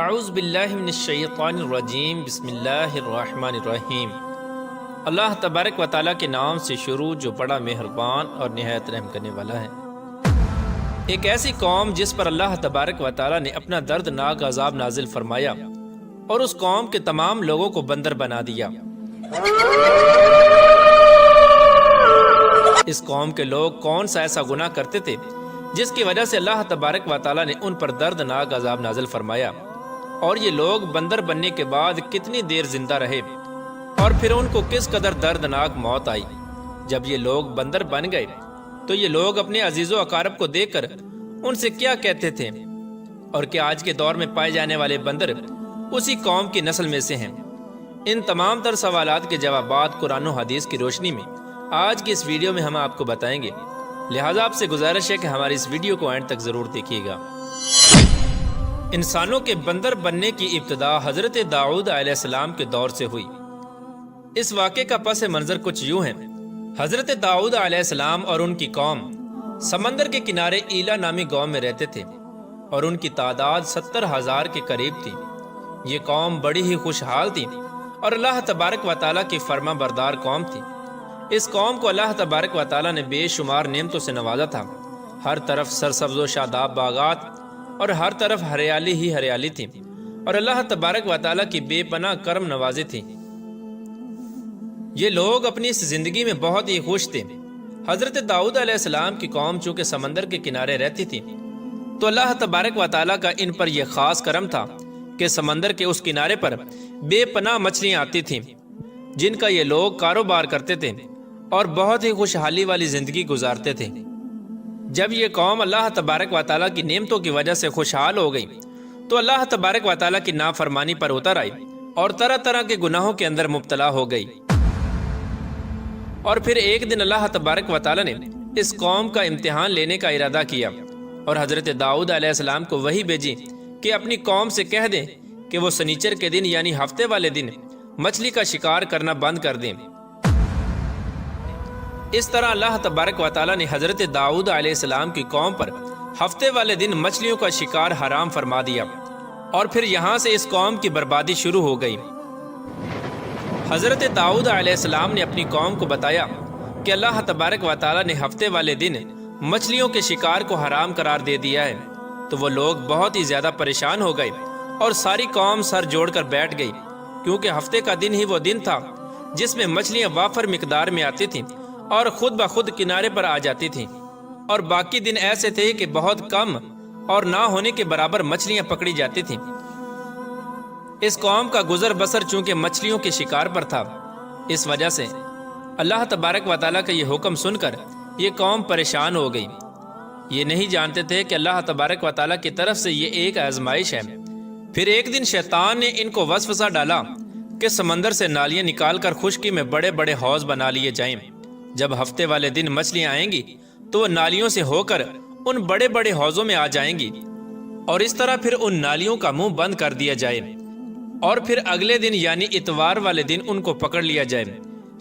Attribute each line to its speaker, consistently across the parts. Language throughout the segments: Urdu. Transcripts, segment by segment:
Speaker 1: اعوذ باللہ من الشیطان الرجیم بسم اللہ الرحمن الرحیم۔ اللہ تبارک و تعالیٰ کے نام سے شروع جو بڑا مہربان اور نہایت رحم کرنے والا ہے۔ ایک ایسی قوم جس پر اللہ تبارک و تعالیٰ نے اپنا دردناک عذاب نازل فرمایا اور اس قوم کے تمام لوگوں کو بندر بنا دیا۔ اس قوم کے لوگ کون سا ایسا گناہ کرتے تھے جس کی وجہ سے اللہ تبارک و تعالیٰ نے ان پر دردناک عذاب نازل فرمایا، اور یہ لوگ بندر بننے کے بعد کتنی دیر زندہ رہے اور پھر ان کو کس قدر دردناک موت آئی۔ جب یہ لوگ بندر بن گئے تو یہ لوگ اپنے عزیز و اقارب کو دیکھ کر ان سے کیا کہتے تھے، اور کیا آج کے دور میں پائے جانے والے بندر اسی قوم کی نسل میں سے ہیں؟ ان تمام تر سوالات کے جوابات قرآن و حدیث کی روشنی میں آج کی اس ویڈیو میں ہم آپ کو بتائیں گے، لہٰذا آپ سے گزارش ہے کہ ہماری اس ویڈیو کو اینڈ تک ضرور دیکھیے گا۔ انسانوں کے بندر بننے کی ابتدا حضرت داؤد علیہ السلام کے دور سے ہوئی۔ اس واقعے کا پس منظر کچھ یوں ہے۔ حضرت داؤد علیہ السلام اور ان کی قوم سمندر کے کنارے ایلا نامی گاؤں میں رہتے تھے، اور ان کی تعداد 70,000 کے قریب تھی۔ یہ قوم بڑی ہی خوشحال تھی اور اللہ تبارک و تعالیٰ کی فرما بردار قوم تھی۔ اس قوم کو اللہ تبارک و تعالیٰ نے بے شمار نعمتوں سے نوازا تھا۔ ہر طرف سرسبز و شاداب باغات اور ہر طرف ہریالی ہی ہریالی تھی، اور اللہ تبارک و تعالیٰ کی بے پناہ کرم نوازی تھی۔ یہ لوگ اپنی اس زندگی میں بہت ہی خوش تھے۔ حضرت داؤد علیہ السلام کی قوم چونکہ سمندر کے کنارے رہتی تھی تو اللہ تبارک و تعالیٰ کا ان پر یہ خاص کرم تھا کہ سمندر کے اس کنارے پر بے پناہ مچھلیاں آتی تھیں جن کا یہ لوگ کاروبار کرتے تھے اور بہت ہی خوشحالی والی زندگی گزارتے تھے۔ جب یہ قوم اللہ تبارک و تعالیٰ کی نعمتوں کی وجہ سے خوشحال ہو گئی تو اللہ تبارک و تعالیٰ کی نافرمانی پر اتر آئی اور طرح طرح کے گناہوں کے اندر مبتلا ہو گئی۔ اور پھر ایک دن اللہ تبارک و تعالیٰ نے اس قوم کا امتحان لینے کا ارادہ کیا اور حضرت داؤد علیہ السلام کو وحی بھیجی کہ اپنی قوم سے کہہ دیں کہ وہ سنیچر کے دن یعنی ہفتے والے دن مچھلی کا شکار کرنا بند کر دیں۔ اس طرح اللہ تبارک و تعالیٰ نے حضرت داؤد علیہ السلام کی قوم پر ہفتے والے دن مچھلیوں کا شکار حرام فرما دیا، اور پھر یہاں سے اس قوم کی بربادی شروع ہو گئی۔ حضرت داؤد علیہ السلام نے اپنی قوم کو بتایا کہ اللہ تبارک و تعالیٰ نے ہفتے والے دن مچھلیوں کے شکار کو حرام قرار دے دیا ہے، تو وہ لوگ بہت ہی زیادہ پریشان ہو گئے اور ساری قوم سر جوڑ کر بیٹھ گئی، کیونکہ ہفتے کا دن ہی وہ دن تھا جس میں مچھلیاں وافر مقدار میں آتی تھیں اور خود بخود کنارے پر آ جاتی تھیں، اور باقی دن ایسے تھے کہ بہت کم اور نہ ہونے کے برابر مچھلیاں پکڑی جاتی تھیں۔ اس قوم کا گزر بسر چونکہ مچھلیوں کے شکار پر تھا، اس وجہ سے اللہ تبارک و تعالیٰ کا یہ حکم سن کر یہ قوم پریشان ہو گئی۔ یہ نہیں جانتے تھے کہ اللہ تبارک و تعالیٰ کی طرف سے یہ ایک آزمائش ہے۔ پھر ایک دن شیطان نے ان کو وسوسہ ڈالا کہ سمندر سے نالیاں نکال کر خشکی میں بڑے بڑے حوض بنا لیے جائیں۔ جب ہفتے والے دن مچھلیاں آئیں گی تو وہ نالیوں سے ہو کر ان بڑے بڑے حوضوں میں آ جائیں گی، اور اس طرح پھر ان نالیوں کا منہ بند کر دیا جائے، اور پھر اگلے دن یعنی اتوار والے دن ان کو پکڑ لیا جائے۔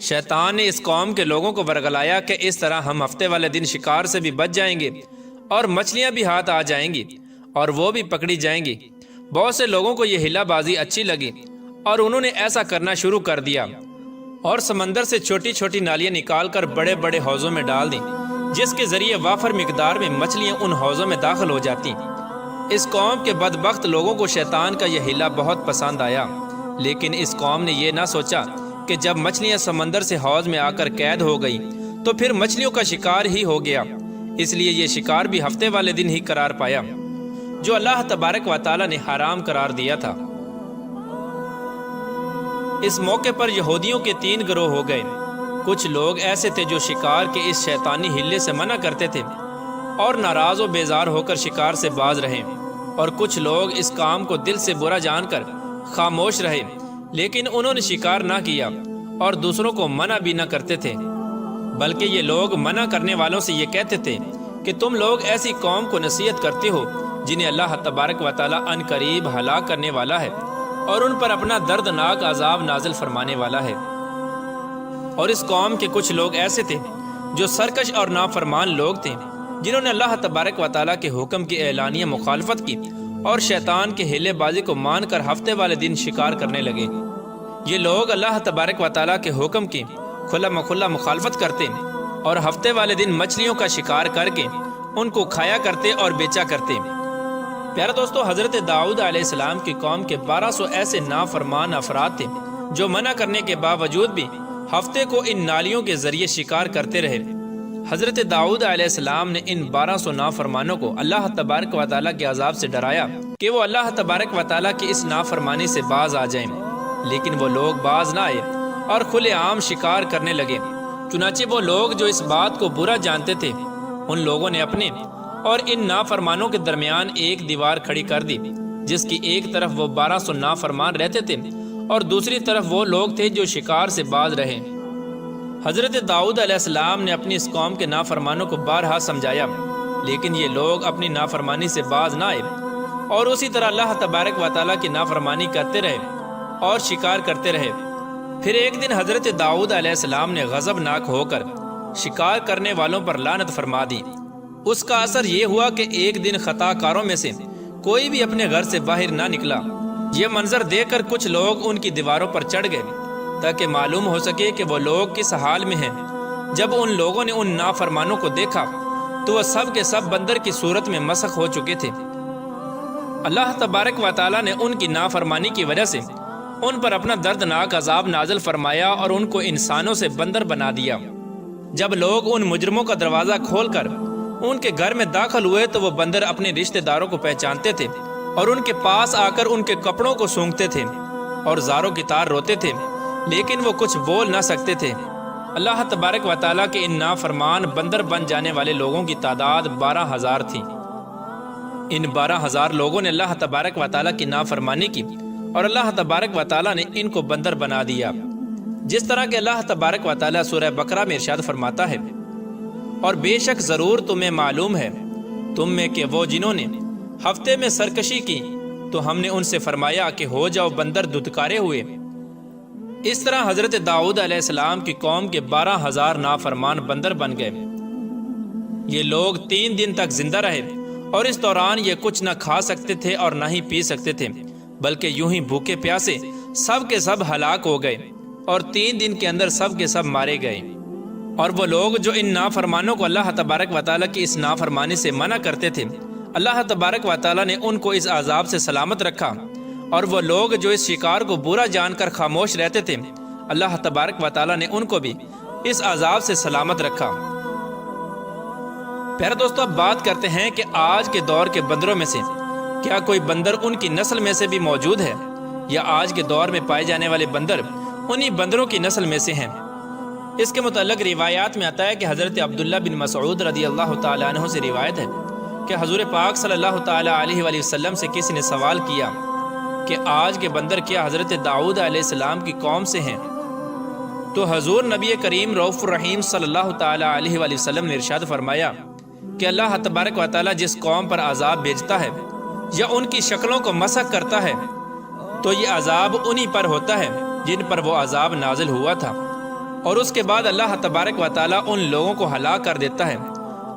Speaker 1: شیطان نے اس قوم کے لوگوں کو ورگلایا کہ اس طرح ہم ہفتے والے دن شکار سے بھی بچ جائیں گے اور مچھلیاں بھی ہاتھ آ جائیں گی اور وہ بھی پکڑی جائیں گی۔ بہت سے لوگوں کو یہ ہلا بازی اچھی لگی اور انہوں نے ایسا کرنا شروع کر دیا اور سمندر سے چھوٹی چھوٹی نالیاں نکال کر بڑے بڑے حوضوں میں ڈال دیں، جس کے ذریعے وافر مقدار میں مچھلیاں ان حوضوں میں داخل ہو جاتی۔ اس قوم کے بدبخت لوگوں کو شیطان کا یہ ہیلا بہت پسند آیا، لیکن اس قوم نے یہ نہ سوچا کہ جب مچھلیاں سمندر سے حوض میں آ کر قید ہو گئی تو پھر مچھلیوں کا شکار ہی ہو گیا۔ اس لیے یہ شکار بھی ہفتے والے دن ہی قرار پایا جو اللہ تبارک و تعالیٰ نے حرام قرار دیا تھا۔ اس موقع پر یہودیوں کے 3 گروہ ہو گئے۔ کچھ لوگ ایسے تھے جو شکار کے اس شیطانی ہلے سے منع کرتے تھے اور ناراض و بیزار ہو کر شکار سے باز رہے، اور کچھ لوگ اس کام کو دل سے برا جان کر خاموش رہے، لیکن انہوں نے شکار نہ کیا اور دوسروں کو منع بھی نہ کرتے تھے، بلکہ یہ لوگ منع کرنے والوں سے یہ کہتے تھے کہ تم لوگ ایسی قوم کو نصیحت کرتے ہو جنہیں اللہ تبارک و تعالیٰ ان قریب ہلاک کرنے والا ہے اور ان پر اپنا دردناک عذاب نازل فرمانے والا ہے۔ اور اس قوم کے کچھ لوگ ایسے تھے جو سرکش اور نافرمان لوگ تھے، جنہوں نے اللہ تبارک و تعالیٰ کے حکم کی اعلانیہ مخالفت کی اور شیطان کے ہیلے بازی کو مان کر ہفتے والے دن شکار کرنے لگے۔ یہ لوگ اللہ تبارک و تعالیٰ کے حکم کی کھلا مکھلا مخالفت کرتے اور ہفتے والے دن مچھلیوں کا شکار کر کے ان کو کھایا کرتے اور بیچا کرتے۔ پیارے دوستو، حضرت داؤد علیہ السلام کی قوم کے 1200 ایسے نافرمان افراد تھے جو منع کرنے کے باوجود بھی ہفتے کو ان نالیوں کے ذریعے شکار کرتے رہے۔ حضرت داؤد علیہ السلام نے ان 1200 نافرمانوں کو اللہ تبارک و تعالیٰ کے عذاب سے ڈرایا کہ وہ اللہ تبارک و تعالیٰ کی اس نافرمانی سے باز آ جائیں، لیکن وہ لوگ باز نہ آئے اور کھلے عام شکار کرنے لگے۔ چنانچہ وہ لوگ جو اس بات کو برا جانتے تھے، ان لوگوں نے اپنے اور ان نافرمانوں کے درمیان ایک دیوار کھڑی کر دی، جس کی ایک طرف وہ 1200 نافرمان رہتے تھے اور دوسری طرف وہ لوگ تھے جو شکار سے باز رہے۔ حضرت داؤد علیہ السلام نے اپنی اس قوم کے نافرمانوں کو بارہا سمجھایا، لیکن یہ لوگ اپنی نافرمانی سے باز نہ آئے اور اسی طرح اللہ تبارک و تعالیٰ کی نافرمانی کرتے رہے اور شکار کرتے رہے۔ پھر ایک دن حضرت داؤد علیہ السلام نے غضبناک ہو کر شکار کرنے والوں پر لعنت فرما دی۔ اس کا اثر یہ ہوا کہ ایک دن خطا کاروں میں سے کوئی بھی اپنے گھر سے باہر نہ نکلا۔ یہ منظر دیکھ کر کچھ لوگ ان کی دیواروں پر چڑھ گئے تاکہ معلوم ہو سکے کہ وہ لوگ کس حال میں ہیں۔ جب ان لوگوں نے ان نافرمانوں کو دیکھا تو وہ سب کے سب بندر کی صورت میں مسخ ہو چکے تھے۔ اللہ تبارک و تعالیٰ نے ان کی نافرمانی کی وجہ سے ان پر اپنا دردناک عذاب نازل فرمایا اور ان کو انسانوں سے بندر بنا دیا۔ جب لوگ ان مجرموں کا دروازہ کھول کر ان کے گھر میں داخل ہوئے تو وہ بندر اپنے رشتہ داروں کو پہچانتے تھے اور ان کے پاس آ کر ان کے کپڑوں کو سونگھتے تھے اور زاروں کی طرح روتے تھے، لیکن وہ کچھ بول نہ سکتے تھے۔ اللہ تبارک و تعالیٰ کے ان نافرمان بندر بن جانے والے لوگوں کی تعداد 12,000 تھی۔ ان 12,000 لوگوں نے اللہ تبارک و تعالیٰ کی نافرمانی کی اور اللہ تبارک و تعالیٰ نے ان کو بندر بنا دیا، جس طرح کہ اللہ تبارک و تعالیٰ سورہ بقرہ میں ارشاد فرماتا ہے، اور بے شک ضرور تمہیں معلوم ہے تم میں کہ وہ جنہوں نے ہفتے میں سرکشی کی تو ہم نے ان سے فرمایا کہ ہو جاؤ بندر دھتکارے ہوئے۔ اس طرح حضرت داؤد علیہ السلام کی قوم کے 12,000 نافرمان بندر بن گئے۔ یہ لوگ 3 دن تک زندہ رہے اور اس دوران یہ کچھ نہ کھا سکتے تھے اور نہ ہی پی سکتے تھے، بلکہ یوں ہی بھوکے پیاسے سب کے سب ہلاک ہو گئے اور 3 دن کے اندر سب کے سب مارے گئے۔ اور وہ لوگ جو ان نافرمانوں کو اللہ تبارک و تعالیٰ کی اس نافرمانی سے منع کرتے تھے، اللہ تبارک و تعالیٰ نے ان کو اس عذاب سے سلامت رکھا، اور وہ لوگ جو اس شکار کو برا جان کر خاموش رہتے تھے، اللہ تبارک و تعالیٰ نے ان کو بھی اس عذاب سے سلامت رکھا۔ پیارے دوستو، اب بات کرتے ہیں کہ آج کے دور کے بندروں میں سے کیا کوئی بندر ان کی نسل میں سے بھی موجود ہے، یا آج کے دور میں پائے جانے والے بندر انہی بندروں کی نسل میں سے ہیں؟ اس کے متعلق روایات میں آتا ہے کہ حضرت عبداللہ بن مسعود رضی اللہ تعالیٰ عنہ سے روایت ہے کہ حضور پاک صلی اللہ تعالیٰ علیہ وآلہ وسلم سے کسی نے سوال کیا کہ آج کے بندر کیا حضرت داؤد علیہ السلام کی قوم سے ہیں؟ تو حضور نبی کریم رؤوف الرحیم صلی اللہ تعالیٰ علیہ وآلہ وسلم نے ارشاد فرمایا کہ اللہ تبارک و تعالیٰ جس قوم پر عذاب بھیجتا ہے یا ان کی شکلوں کو مسخ کرتا ہے تو یہ عذاب انہی پر ہوتا ہے جن پر وہ عذاب نازل ہوا تھا، اور اس کے بعد اللہ تبارک و تعالیٰ ان لوگوں کو ہلاک کر دیتا ہے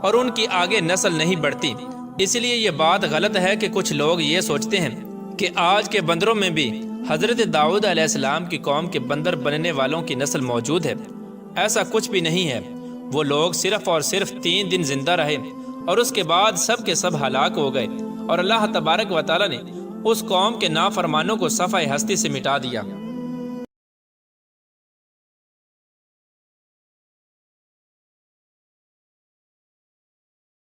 Speaker 1: اور ان کی آگے نسل نہیں بڑھتی۔ اس لیے یہ بات غلط ہے کہ کچھ لوگ یہ سوچتے ہیں کہ آج کے بندروں میں بھی حضرت داؤد علیہ السلام کی قوم کے بندر بننے والوں کی نسل موجود ہے۔ ایسا کچھ بھی نہیں ہے۔ وہ لوگ صرف اور صرف 3 دن زندہ رہے اور اس کے بعد سب کے سب ہلاک ہو گئے، اور اللہ تبارک و تعالیٰ نے اس قوم کے نافرمانوں کو صفحہ ہستی سے مٹا دیا۔